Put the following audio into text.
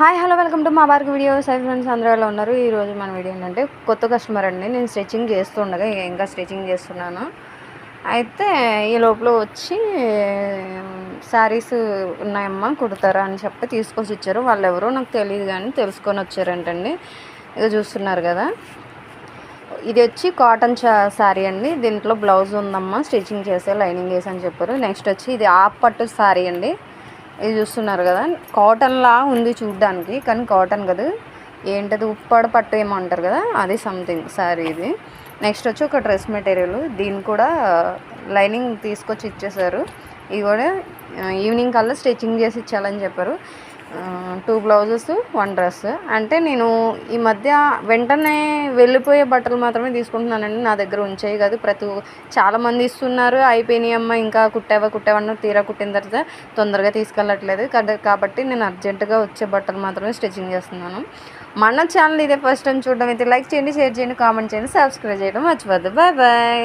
Hi hello welcome to మా BARC videos. Hi friends, అందరూ ఎలా ఉన్నారు? ఈరోజు మన వీడియో ఏంటంటే కొత్త కస్టమర్ అండి. నేను స్టిచ్చింగ్ చేస్తుండగా ఇంకా స్టిచ్చింగ్ చేస్తున్నాను. అయితే ఈ లోపల వచ్చి శారీస్ ఉన్నాయమ్మా కుడతారా అని చెప్పి తీసుకొచ్చి ఇచ్చారు. వాళ్ళు ఎవరో నాకు తెలియదు కానీ తెలుసుకొని వచ్చారంటండి. ఇది చూస్తున్నారు కదా, ఇది వచ్చి కాటన్ శారీ అండి. దీంట్లో బ్లౌజ్ ఉందమ్మా, స్టిచ్చింగ్ చేసే లైనింగ్ వేసి అని చెప్పారు. నెక్స్ట్ వచ్చి ఇది ఆఫ్ పట్టు శారీ అండి. ఇది చూస్తున్నారు కదా, కాటన్లా ఉంది చూడ్డానికి, కానీ కాటన్ కదా, ఏంటది ఉప్పాడ పట్టు ఏమో అంటారు కదా, అది సంథింగ్ శారీ ఇది. నెక్స్ట్ వచ్చి ఒక డ్రెస్ మెటీరియల్, దీన్ని కూడా లైనింగ్ తీసుకొచ్చి ఇచ్చేసారు. ఇది కూడా ఈవినింగ్ కల్లా స్టిచ్చింగ్ చేసి ఇచ్చాలని చెప్పారు. 2 బ్లౌజెస్ 1 డ్రెస్. అంటే నేను ఈ మధ్య వెంటనే వెళ్ళిపోయే బట్టలు మాత్రమే తీసుకుంటున్నానండి, నా దగ్గర ఉంచేవి కాదు. చాలామంది ఇస్తున్నారు, అయిపోయినాయి అమ్మ ఇంకా కుట్టావన్న తీరా కుట్టిన తర్వాత తొందరగా తీసుకెళ్ళట్లేదు కాబట్టి నేను అర్జెంటుగా వచ్చే బట్టలు మాత్రమే స్టిచ్చింగ్ చేస్తున్నాను. మన ఛానల్ ఇదే ఫస్ట్ టైం చూడడం అయితే లైక్ చేయండి, షేర్ చేయండి, కామెంట్ చేయండి, సబ్స్క్రైబ్ చేయడం మర్చిపోద్దు. Bye bye.